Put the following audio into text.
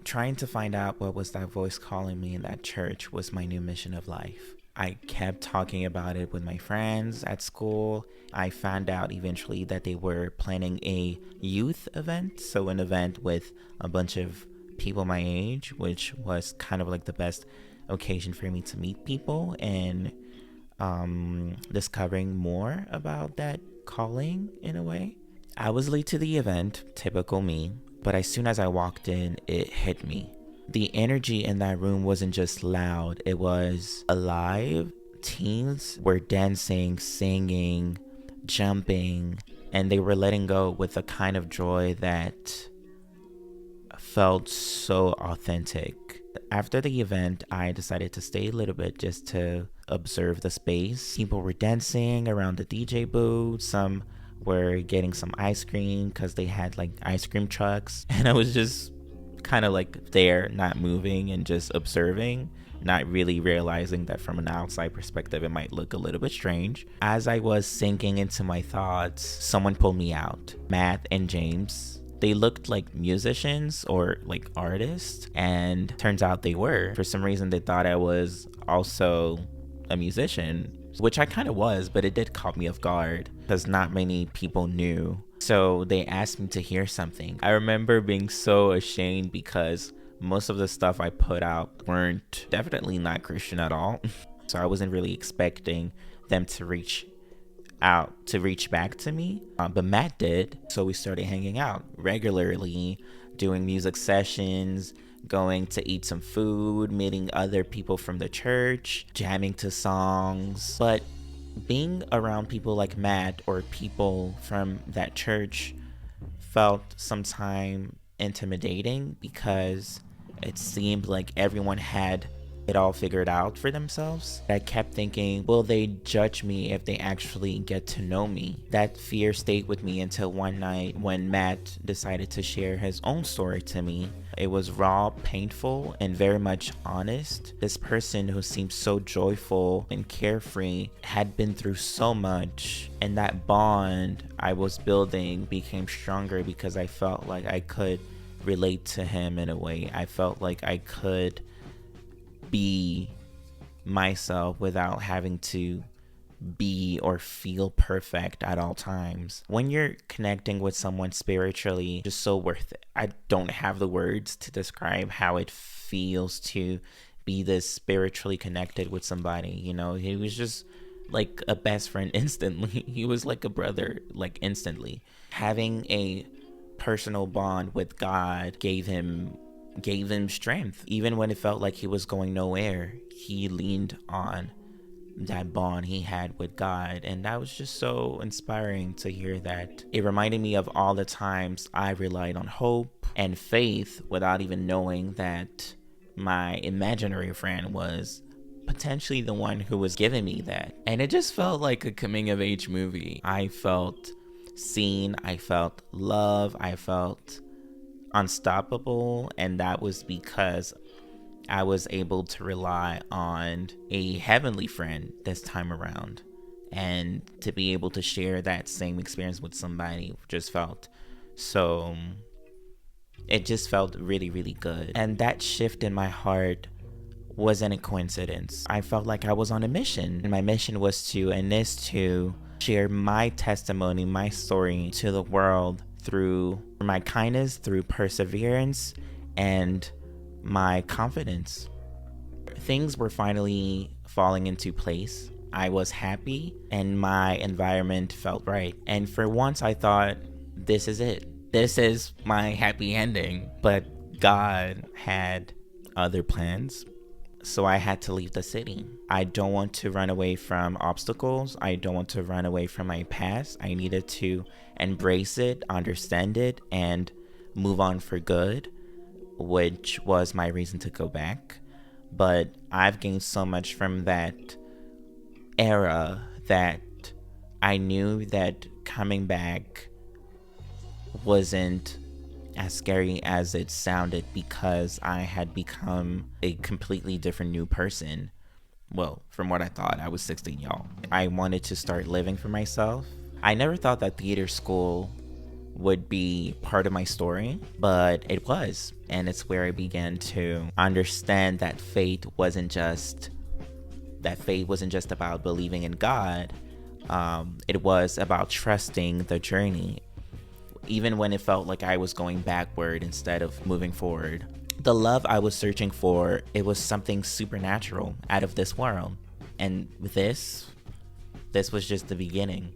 Trying to find out what was that voice calling me in that church was my new mission of life. I kept talking about it with my friends at school. I found out eventually that they were planning a youth event, so an event with a bunch of people my age, which was kind of like the best occasion for me to meet people and discovering more about that calling in a way. I was late to the event, typical me, but as soon as I walked in, it hit me. The energy in that room wasn't just loud, it was alive. Teens were dancing, singing, jumping, and they were letting go with a kind of joy that felt so authentic. After the event, I decided to stay a little bit just to observe the space. People were dancing around the DJ booth. Some were getting some ice cream because they had like ice cream trucks. And I was just kind of like there, not moving and just observing, not really realizing that from an outside perspective, it might look a little bit strange. As I was sinking into my thoughts, someone pulled me out. Matt and James, they looked like musicians or like artists, and turns out they were. For some reason, they thought I was also a musician, which I kind of was, but it did caught me off guard because not many people knew. So they asked me to hear something. I remember being so ashamed because most of the stuff I put out weren't definitely not Christian at all. So I wasn't really expecting them to reach back to me, but Matt did. So we started hanging out regularly, doing music sessions, going to eat some food, meeting other people from the church, jamming to songs. But being around people like Matt or people from that church felt sometimes intimidating because it seemed like everyone had it all figured out for themselves. I kept thinking, will they judge me if they actually get to know me? That fear stayed with me until one night when Matt decided to share his own story to me. It was raw, painful, and very much honest. This person who seemed so joyful and carefree had been through so much, and that bond I was building became stronger because I felt like I could relate to him in a way. I felt like I could be myself without having to be or feel perfect at all times. When you're connecting with someone spiritually, just so worth it. I don't have the words to describe how it feels to be this spiritually connected with somebody. You know, he was just like a best friend instantly. He was like a brother, like instantly. Having a personal bond with God gave him strength. Even when it felt like he was going nowhere, he leaned on that bond he had with God. And that was just so inspiring to hear that. It reminded me of all the times I relied on hope and faith without even knowing that my imaginary friend was potentially the one who was giving me that. And it just felt like a coming of age movie. I felt seen, I felt love, I felt unstoppable, and that was because I was able to rely on a heavenly friend this time around, and to be able to share that same experience with somebody just felt so, it just felt really, really good. And that shift in my heart wasn't a coincidence. I felt like I was on a mission, and my mission was to and is to share my testimony, my story to the world through my kindness, through perseverance, and my confidence. Things were finally falling into place. I was happy and my environment felt right. And for once I thought, this is it. This is my happy ending. But God had other plans. So I had to leave the city. I don't want to run away from obstacles. I don't want to run away from my past. I needed to embrace it, understand it, and move on for good, which was my reason to go back. But I've gained so much from that era that I knew that coming back wasn't as scary as it sounded because I had become a completely different new person. Well, from what I thought, I was 16, y'all. I wanted to start living for myself. I never thought that theater school would be part of my story, but it was. And it's where I began to understand that faith wasn't just about believing in God. It was about trusting the journey, even when it felt like I was going backward instead of moving forward. The love I was searching for, it was something supernatural, out of this world. And this was just the beginning.